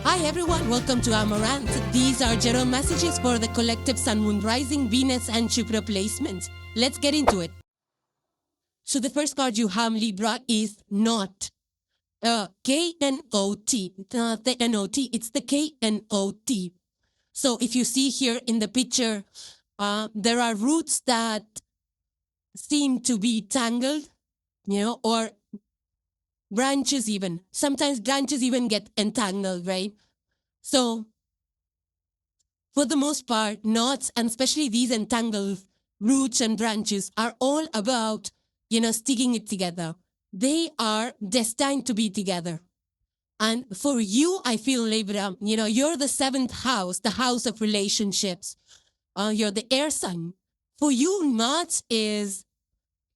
Hi everyone, welcome to Amaranth. These are general messages for the collective Sun, Moon, Rising, Venus and Jupiter placements. Let's get into it. So the first card you have, Libra, is Knot. K-N-O-T. Not the N-O-T, it's the K-N-O-T. So if you see here in the picture, there are roots that seem to be tangled, or branches even. Sometimes branches even get entangled, right? So for the most part, knots, and especially these entangled roots and branches, are all about, sticking it together. They are destined to be together. And for you, I feel, Libra, you're the seventh house, the house of relationships. You're the air sign. For you, knots is,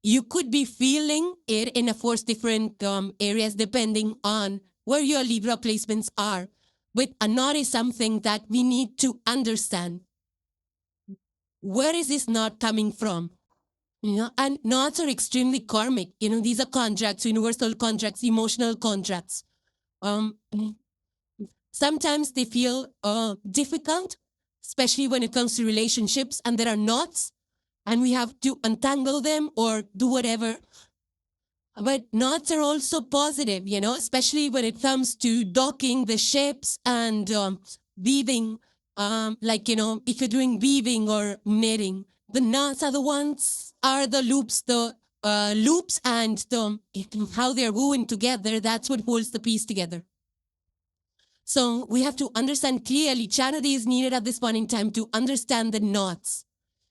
you could be feeling it in a 4 different areas depending on where your Libra placements are. But a knot is something that we need to understand. Where is this knot coming from? And knots are extremely karmic. These are contracts, universal contracts, emotional contracts. Sometimes they feel difficult, especially when it comes to relationships, and there are knots, and we have to untangle them or do whatever. But knots are also positive, especially when it comes to docking the ships and weaving. If you're doing weaving or knitting, the knots are the loops, loops and how they're woven together. That's what holds the piece together. So we have to understand clearly, charity is needed at this point in time to understand the knots,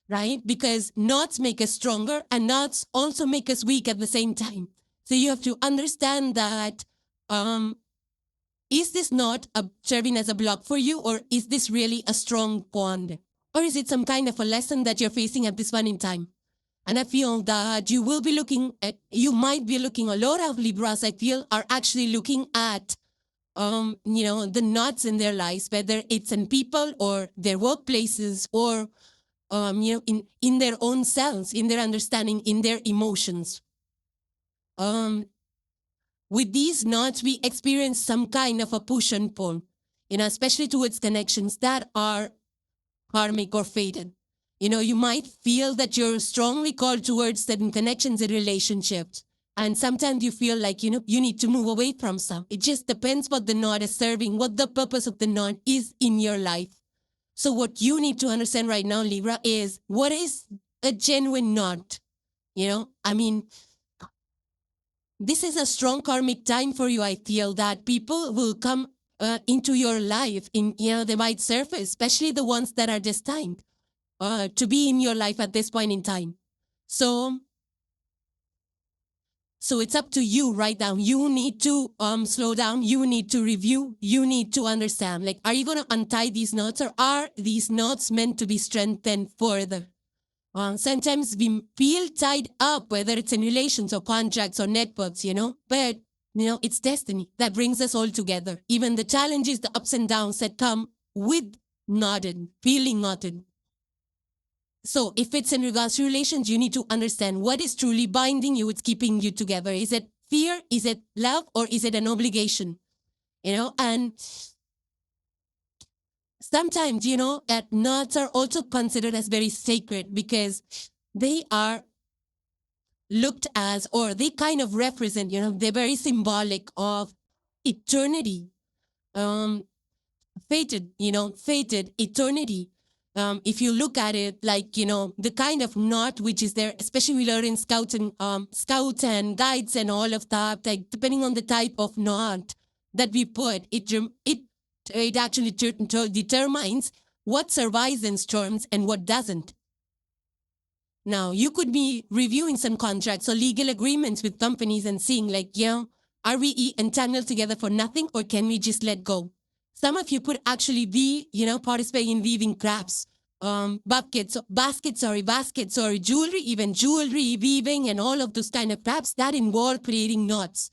right? Because knots make us stronger and knots also make us weak at the same time. So you have to understand that, is this knot serving as a block for you, or is this really a strong bond? Or is it some kind of a lesson that you're facing at this point in time? And I feel that you might be looking, a lot of Libras, I feel, are actually looking at, the knots in their lives, whether it's in people or their workplaces or, in their own selves, in their understanding, in their emotions. With these knots, we experience some kind of a push and pull, especially towards connections that are karmic or fated. You might feel that you're strongly called towards certain connections and relationships. And sometimes you feel like, you need to move away from some. It just depends what the knot is serving, what the purpose of the knot is in your life. So what you need to understand right now, Libra, is what is a genuine knot? This is a strong karmic time for you. I feel that people will come into your life they might surface, especially the ones that are destined to be in your life at this point in time. So it's up to you right now. You need to slow down. You need to review. You need to understand. Like, are you going to untie these knots, or are these knots meant to be strengthened further? Sometimes we feel tied up, whether it's in relations or contracts or networks, but, it's destiny that brings us all together. Even the challenges, the ups and downs that come with feeling knotted. So if it's in regards to relations, you need to understand what is truly binding you, it's keeping you together. Is it fear? Is it love? Or is it an obligation? And sometimes, that knots are also considered as very sacred because they are looked as, or they kind of represent, they're very symbolic of eternity, fated eternity. If you look at it like, the kind of knot which is there, especially we learn in scouts and guides and all of that, like depending on the type of knot that we put, it actually determines what survives in storms and what doesn't. Now, you could be reviewing some contracts or legal agreements with companies and seeing like, are we entangled together for nothing, or can we just let go? Some of you could actually be, participating in weaving crafts, baskets, or jewelry, even jewelry, weaving, and all of those kind of crafts that involve creating knots.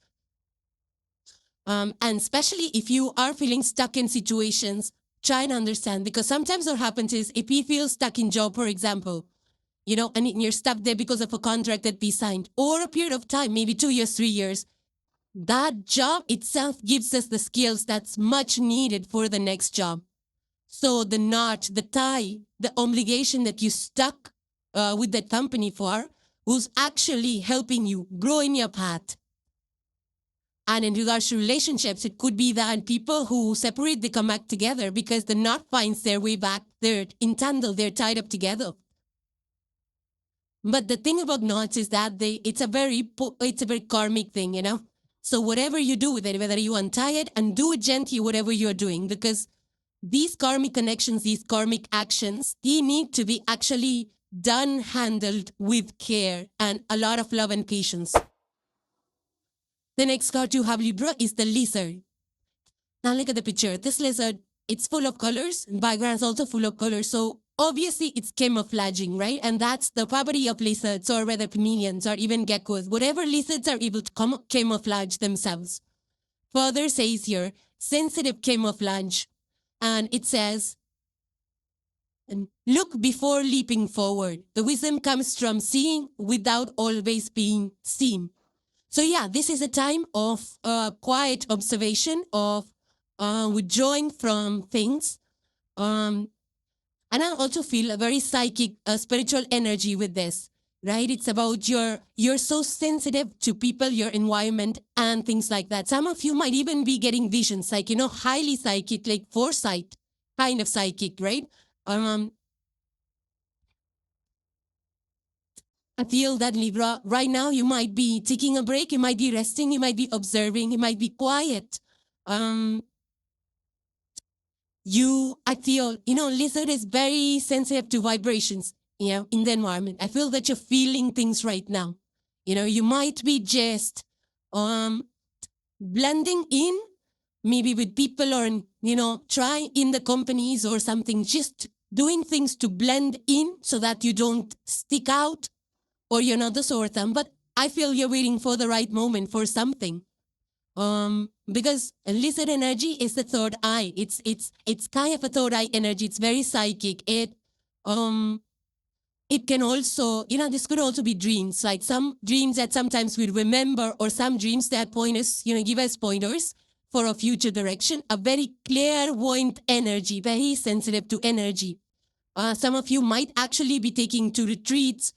And especially if you are feeling stuck in situations, try and understand, because sometimes what happens is if we feel stuck in job, for example, and you're stuck there because of a contract that we signed, or a period of time, maybe 2 years, 3 years, that job itself gives us the skills that's much needed for the next job. So the knot, the tie, the obligation that you stuck with that company for was actually helping you grow in your path. And in regards to relationships, it could be that people who separate, they come back together because the knot finds their way back. They're entangled, they're tied up together. But the thing about knots is that it's a very karmic thing, you know? So whatever you do with it, whether you untie it and do it gently, whatever you're doing, because these karmic connections, these karmic actions, they need to be actually done, handled with care and a lot of love and patience. The next card you have, Libra, is the lizard. Now look at the picture. This lizard, it's full of colors. The background is also full of colors. So obviously it's camouflaging, right? And that's the property of lizards, or whether chameleons or even geckos. Whatever lizards are able to camouflage themselves. Further says here, sensitive camouflage. And it says, look before leaping forward. The wisdom comes from seeing without always being seen. So yeah, this is a time of quiet observation, of withdrawing from things. And I also feel a very psychic, spiritual energy with this, right? It's about you're so sensitive to people, your environment, and things like that. Some of you might even be getting visions, like, you know, highly psychic, like foresight kind of psychic, right? I feel that, Libra, right now you might be taking a break, you might be resting, you might be observing, you might be quiet. I feel, you know, lizard is very sensitive to vibrations, you know, in the environment. I feel that you're feeling things right now. You know, you might be just blending in, maybe with people, or, you know, try in the companies or something, just doing things to blend in so that you don't stick out, or you're not the sort of them. But I feel you're waiting for the right moment for something. Because lizard energy is the third eye. It's kind of a third eye energy. It's very psychic. It can also, you know, this could also be dreams, like some dreams that sometimes we remember, or some dreams that point us, you know, give us pointers for a future direction. A very clairvoyant energy, very sensitive to energy. Some of you might actually be taking to retreats,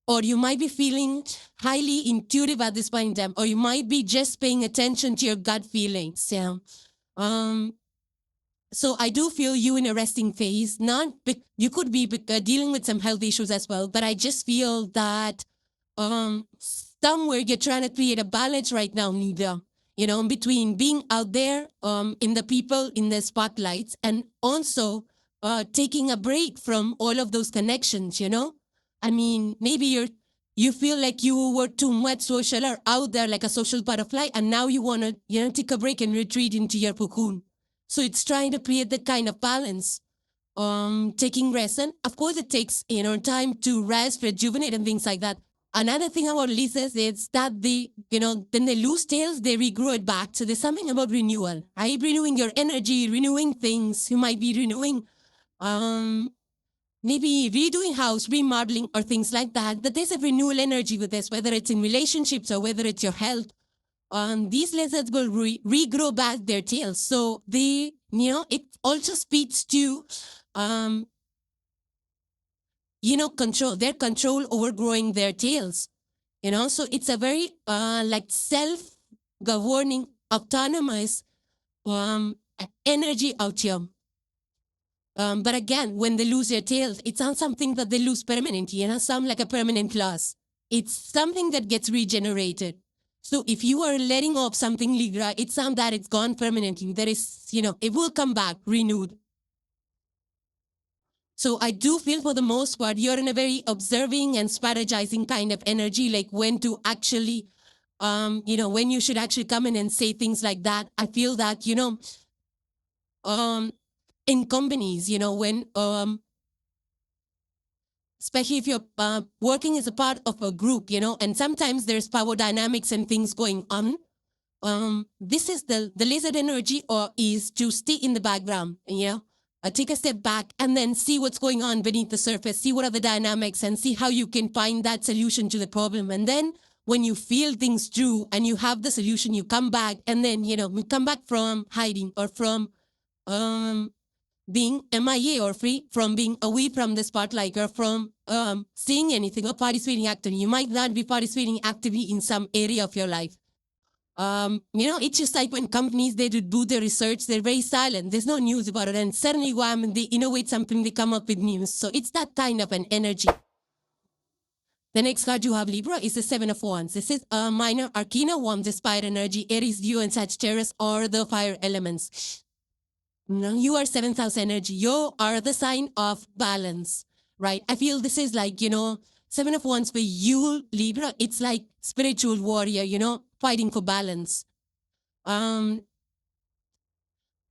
or you might be feeling highly intuitive at this point in time, or you might be just paying attention to your gut feelings. Yeah. So I do feel you in a resting phase. You could be dealing with some health issues as well, but I just feel that somewhere you're trying to create a balance right now, Nida. You know, between being out there in the people, in the spotlights, and also taking a break from all of those connections, you know? I mean, maybe you feel like you were too much social or out there like a social butterfly, and now you want to, you know, take a break and retreat into your cocoon. So it's trying to create that kind of balance, taking rest. And of course it takes, you know, time to rest, rejuvenate, and things like that. Another thing about lizards is that they, you know, then they lose tails, they regrow it back. So there's something about renewal, right? Renewing your energy, renewing things. You might be renewing, maybe redoing house, remodeling, or things like that. But there's a renewal energy with this, whether it's in relationships or whether it's your health. These lizards will regrow back their tails. So they, you know, it also speaks to, you know, their control over growing their tails. You know, so it's a very like self-governing, autonomous energy out here. But again, when they lose their tails, it's not something that they lose permanently, you know, some like a permanent loss. It's something that gets regenerated. So if you are letting off something, Libra, it's not that it's gone permanently. There is, you know, it will come back renewed. So I do feel for the most part, you're in a very observing and strategizing kind of energy, like when to actually, you know, when you should actually come in and say things like that. I feel that, you know, in companies, you know, when, especially if you're working as a part of a group, you know, and sometimes there's power dynamics and things going on. This is the lizard energy, or is to stay in the background, you know, take a step back and then see what's going on beneath the surface, see what are the dynamics, and see how you can find that solution to the problem. And then when you feel things true and you have the solution, you come back, and then, you come back from hiding or from being MIA or free from being away from the spotlight or from seeing anything or participating actively. You might not be participating actively in some area of your life. It's just like when companies, they do their research, they're very silent. There's no news about it. And suddenly, wham, they innovate something, they come up with news. So it's that kind of an energy. The next card you have, Libra, is the Seven of Wands. This is a minor arcana, warm, inspired energy. Aries, Leo, and Sagittarius are the fire elements. Now, you are 7th house energy. You are the sign of balance, right? I feel this is like, Seven of Wands for you, Libra. It's like spiritual warrior, fighting for balance.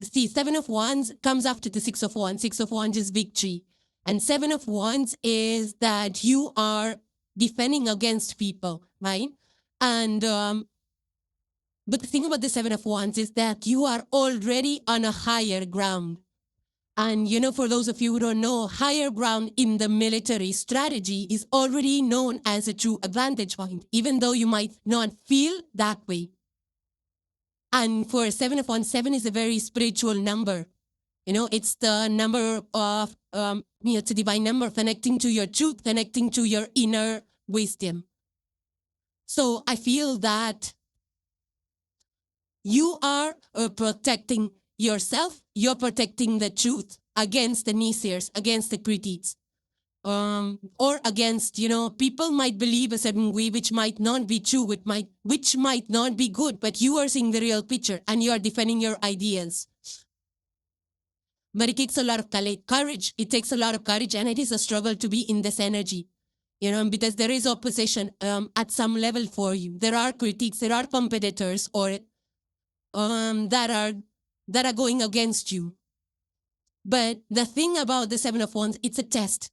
See, Seven of Wands comes after the Six of Wands. Six of Wands is victory. And Seven of Wands is that you are defending against people, right? And but the thing about the Seven of Wands is that you are already on a higher ground. And, for those of you who don't know, higher ground in the military strategy is already known as a true advantage point, even though you might not feel that way. And for Seven of Wands, 7 is a very spiritual number. It's the number of, it's a divine number, connecting to your truth, connecting to your inner wisdom. So I feel that you are protecting yourself, you're protecting the truth against the naysayers, against the critiques, or against, people might believe a certain way which might not be true, which might not be good, but you are seeing the real picture and you are defending your ideas. But it takes a lot of courage. It takes a lot of courage, and it is a struggle to be in this energy, because there is opposition at some level for you. There are critiques, there are competitors, or that are going against you. But the thing about the Seven of Wands, it's a test.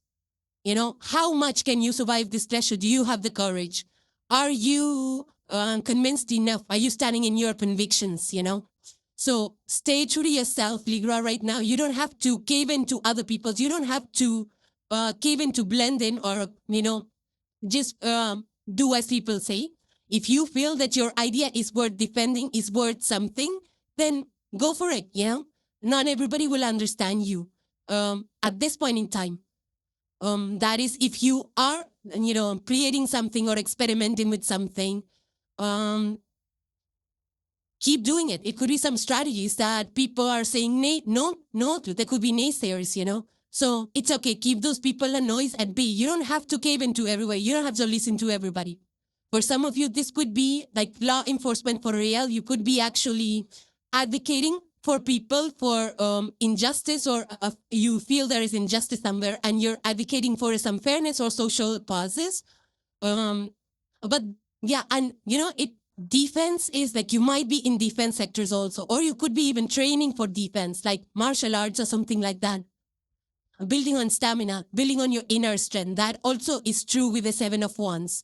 How much can you survive this pressure? Do you have the courage? Are you convinced enough? Are you standing in your convictions? So stay true to yourself, Libra, right now. You don't have to cave into other people's. You don't have to cave into blend in or, just do as people say. If you feel that your idea is worth defending, is worth something, then go for it, Not everybody will understand you at this point in time. That is, if you are, creating something or experimenting with something, keep doing it. It could be some strategies that people are saying no to. There could be naysayers, So it's okay. Keep those people a noise at bay. You don't have to cave into everywhere. You don't have to listen to everybody. For some of you, this could be like law enforcement for real. You could be actually advocating for people for injustice, or you feel there is injustice somewhere and you're advocating for some fairness or social causes. But yeah, and defense is like you might be in defense sectors also, or you could be even training for defense, like martial arts or something like that. Building on stamina, building on your inner strength. That also is true with the Seven of Wands.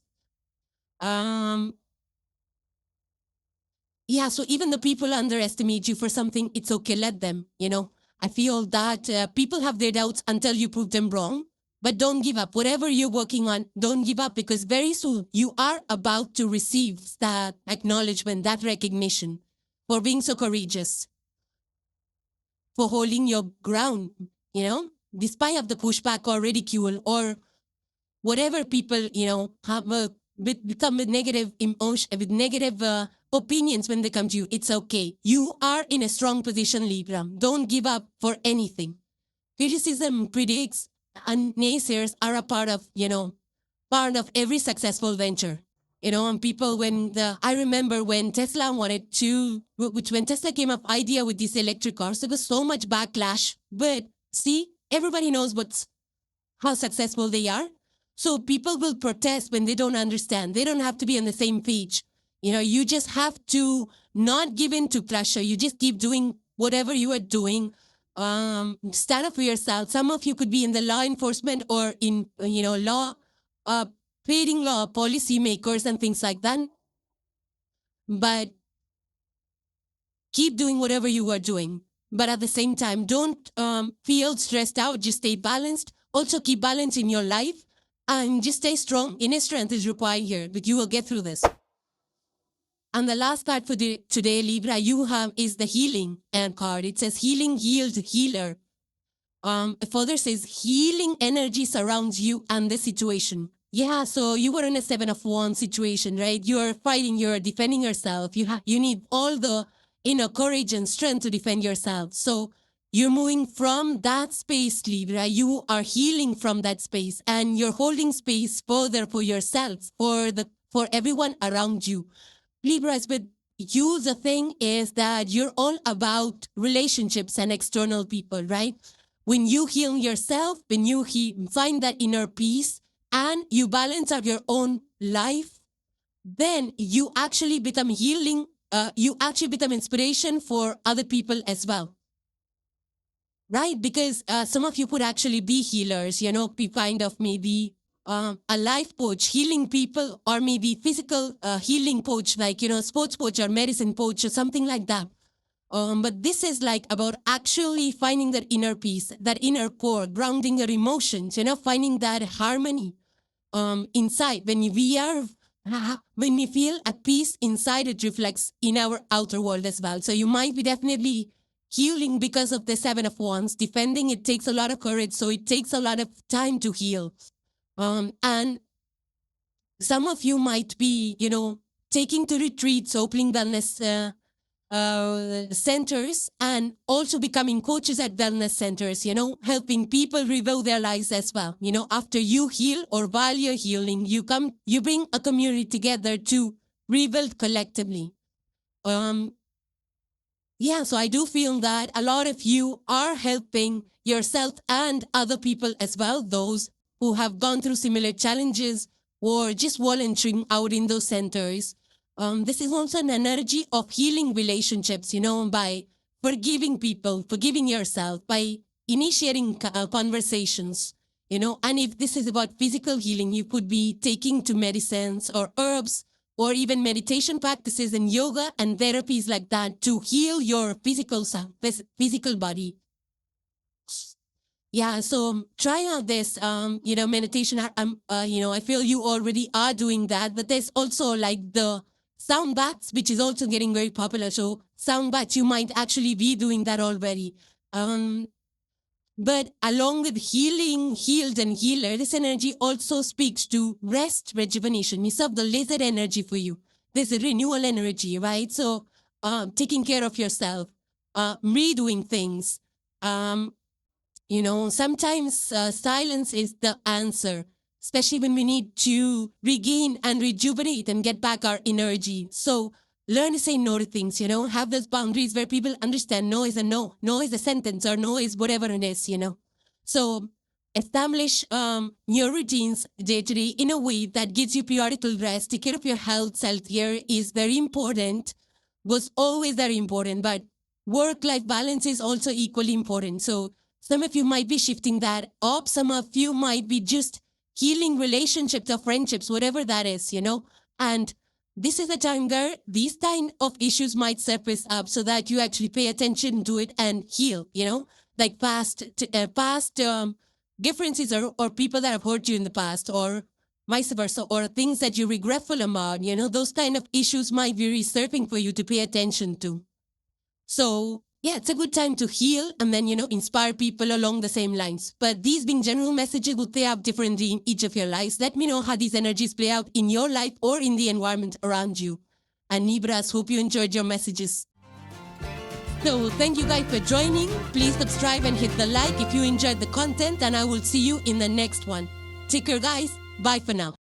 Yeah, so even the people underestimate you for something, it's okay, let them, I feel that people have their doubts until you prove them wrong, but don't give up. Whatever you're working on, don't give up, because very soon you are about to receive that acknowledgement, that recognition for being so courageous, for holding your ground, despite of the pushback or ridicule or whatever people, have become with negative emotion, with negative opinions when they come to you. It's okay. You are in a strong position, Libra. Don't give up for anything. Criticism, critics, and naysayers are a part of, part of every successful venture. And people, I remember when Tesla when Tesla came up idea with these electric cars, there was so much backlash. But see, everybody knows how successful they are. So people will protest when they don't understand. They don't have to be on the same page. You just have to not give in to pressure. You just keep doing whatever you are doing. Stand up for yourself. Some of you could be in the law enforcement or in, law, creating law, policy makers and things like that. But keep doing whatever you are doing. But at the same time, don't feel stressed out. Just stay balanced. Also keep balance in your life. And just stay strong. Inner strength is required here, but you will get through this. And the last card for today, Libra, you have is the healing card. It says healing, healed, healer. Further says healing energy surrounds you and the situation. Yeah, so you were in a 7 of Wands situation, right? You're fighting, you're defending yourself. You need all the inner courage and strength to defend yourself. So you're moving from that space, Libra. You are healing from that space, and you're holding space further for yourself, for everyone around you. Libras, with you, the thing is that you're all about relationships and external people, right? When you heal yourself, when you find that inner peace and you balance out your own life, then you actually become healing. You actually become inspiration for other people as well. Right? Because some of you could actually be healers, be kind of maybe a life coach, healing people, or maybe physical healing coach, like, sports coach or medicine coach or something like that. But this is like about actually finding that inner peace, that inner core, grounding your emotions, finding that harmony inside. When we feel at peace inside, it reflects in our outer world as well. So you might be definitely healing because of the 7 of Wands. Defending, it takes a lot of courage, so it takes a lot of time to heal. And some of you might be, taking to retreats, opening wellness centers, and also becoming coaches at wellness centers, helping people rebuild their lives as well. After you heal or while you're healing, you bring a community together to rebuild collectively. Yeah, so I do feel that a lot of you are helping yourself and other people as well, those who have gone through similar challenges or just volunteering out in those centers. This is also an energy of healing relationships, by forgiving people, forgiving yourself, by initiating conversations, and if this is about physical healing, you could be taking to medicines or herbs or even meditation practices and yoga and therapies like that to heal your physical body. Yeah, so try out this, meditation. I feel you already are doing that, but there's also like the sound baths, which is also getting very popular. So sound baths, you might actually be doing that already. But along with healing, healed, and healer, this energy also speaks to rest, rejuvenation. We serve the lizard energy for you. There's a renewal energy, right? So taking care of yourself, redoing things. Sometimes silence is the answer, especially when we need to regain and rejuvenate and get back our energy. So learn to say no to things, have those boundaries where people understand no is a no, no is a sentence, or no is whatever it is, So establish your routines day to day in a way that gives you periodical rest. Take care of your health. Self-care is very important, was always very important, but work-life balance is also equally important. So some of you might be shifting that up. Some of you might be just healing relationships or friendships, whatever that is, And this is a time where these kind of issues might surface up, so that you actually pay attention to it and heal, like past differences or people that have hurt you in the past, or vice versa, or things that you're regretful about, those kind of issues might be resurfacing for you to pay attention to. So yeah, it's a good time to heal and then, inspire people along the same lines. But these being general messages will play out differently in each of your lives. Let me know how these energies play out in your life or in the environment around you. And Libras, hope you enjoyed your messages. So thank you guys for joining. Please subscribe and hit the like if you enjoyed the content, and I will see you in the next one. Take care, guys. Bye for now.